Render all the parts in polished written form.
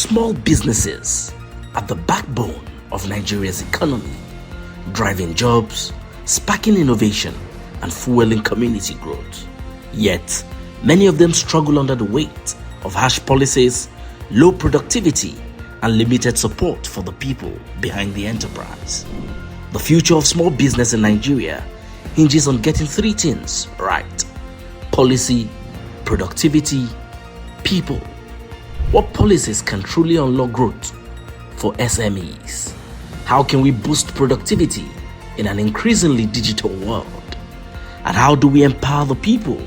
Small businesses are the backbone of Nigeria's economy, driving jobs, sparking innovation, and fueling community growth. Yet, many of them struggle under the weight of harsh policies, low productivity, and limited support for the people behind the enterprise. The future of small business in Nigeria hinges on getting three things right: policy, productivity, people. What policies can truly unlock growth for SMEs? How can we boost productivity in an increasingly digital world? And how do we empower the people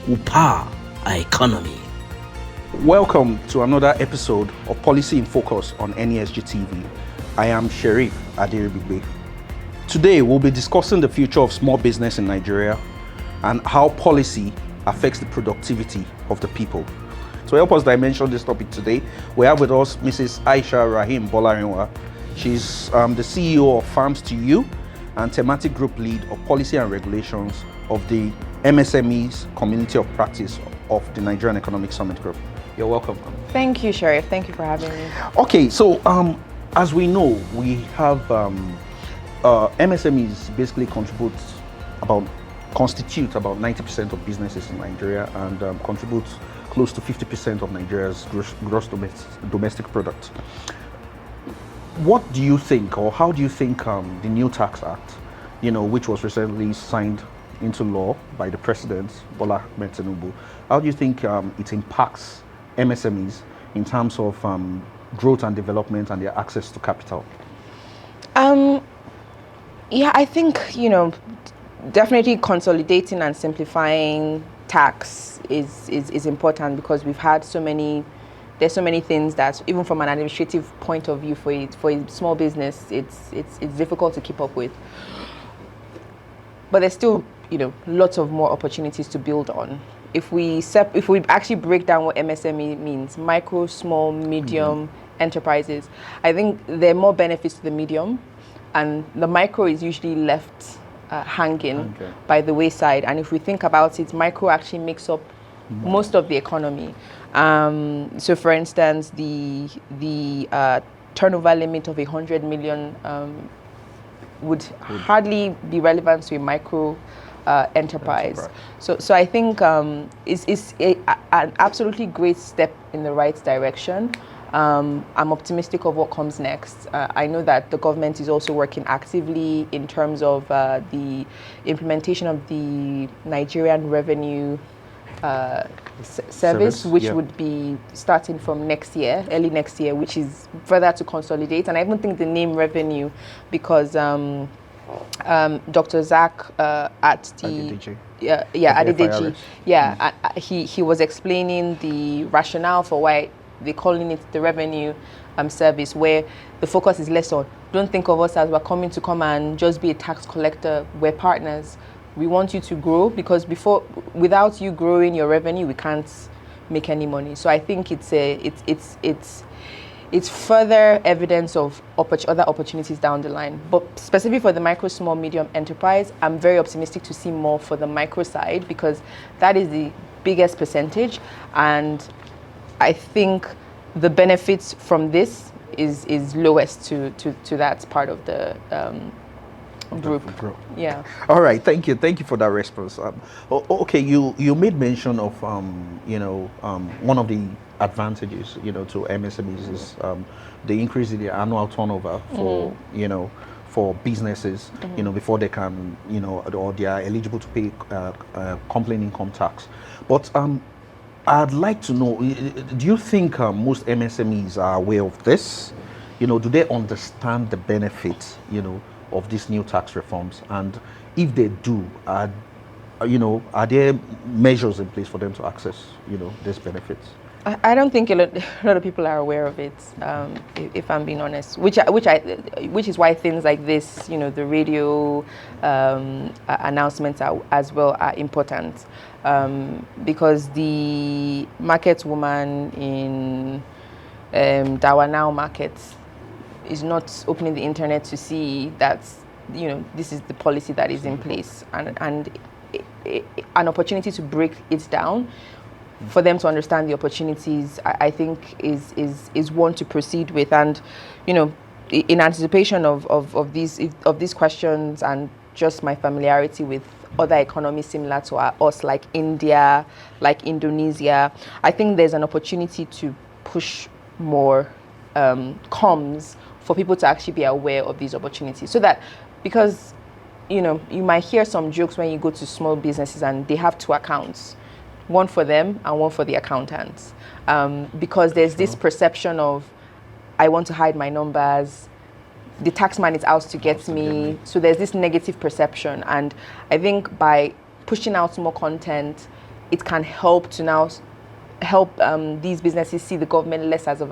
who power our economy? Welcome to another episode of Policy in Focus on NESG TV. I am Sheriff Adiribigbe. Today we'll be discussing the future of small business in Nigeria and how policy affects the productivity of the people. To help us dimension this topic today, we have with us Mrs. Aisha Rahim Bolarinwa. She's the CEO of Farms to You and thematic group lead of policy and regulations of the MSMEs Community of Practice of the Nigerian Economic Summit Group. You're welcome. Thank you, Sheriff. Thank you for having me. Okay, so as we know, we have MSMEs basically constitute about 90% of businesses in Nigeria and contribute close to 50% of Nigeria's gross domestic product. What do you think, or how do you think the new tax act, which was recently signed into law by the President, Bola Ahmed Tinubu, how do you think it impacts MSMEs in terms of growth and development and their access to capital? Yeah, I think, definitely consolidating and simplifying tax is important, because there's so many things that even from an administrative point of view for a small business, it's difficult to keep up with. But there's still, lots of more opportunities to build on. If we actually break down what MSME means, micro, small, medium enterprises, I think there are more benefits to the medium, and the micro is usually left hanging by the wayside. And if we think about it, micro actually makes up most of the economy. So for instance, the turnover limit of 100 million would hardly be relevant to a micro enterprise. So I think it's an absolutely great step in the right direction. I'm optimistic of what comes next. I know that the government is also working actively in terms of the implementation of the Nigerian Revenue Service, which would be starting from early next year, which is further to consolidate. And I even think the name revenue, because Dr. Zach at the Adedeji, he was explaining the rationale for why they're calling it the revenue service, where the focus is less on, don't think of us as we're coming to come and just be a tax collector. We're partners. We want you to grow, because without you growing your revenue, we can't make any money. So I think it's further evidence of other opportunities down the line. But specifically for the micro, small, medium enterprise, I'm very optimistic to see more for the micro side, because that is the biggest percentage, and I think the benefits from this is lowest to that part of the group. Yeah. All right. Thank you for that response. Okay, you made mention of one of the advantages to MSMEs is the increase in the annual turnover for businesses before they can or they are eligible to pay company income tax. But I'd like to know, do you think most MSMEs are aware of this? Do they understand the benefits, of these new tax reforms? And if they do, are there measures in place for them to access, these benefits? I don't think a lot of people are aware of it, if I'm being honest. Which is why things like this, the radio announcements as well are important, because the market woman in Dawanau market is not opening the internet to see that this is the policy that is in place, and an opportunity to break it down for them to understand the opportunities, I think is one to proceed with. And, you know, in anticipation of these questions, and just my familiarity with other economies similar to us, like India, like Indonesia, I think there's an opportunity to push more comms for people to actually be aware of these opportunities, so that, because, you know, you might hear some jokes when you go to small businesses and they have two accounts, one for them and one for the accountants, because there's this perception of, I want to hide my numbers, the taxman is out to get me. So there's this negative perception, and I think by pushing out more content, it can help to now help these businesses see the government less as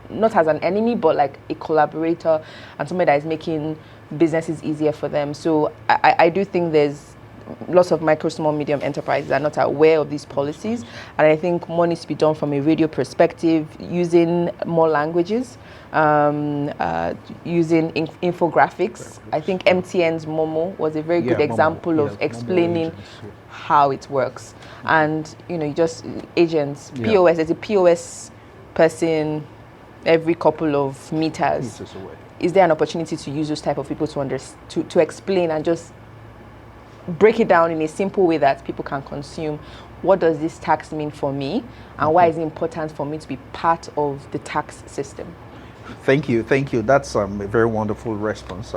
not as an enemy, but like a collaborator and somebody that is making businesses easier for them. So I do think there's lots of micro, small, medium enterprises are not aware of these policies, and I think more needs to be done from a radio perspective, using more languages, using infographics. I think MTN's Momo was a very good example of explaining how it works. And, you know, just agents, POS, there's a POS person every couple of meters. Away. Is there an opportunity to use those type of people to explain and just break it down in a simple way that people can consume? What does this tax mean for me, and why is it important for me to be part of the tax system? Thank you. That's a very wonderful response.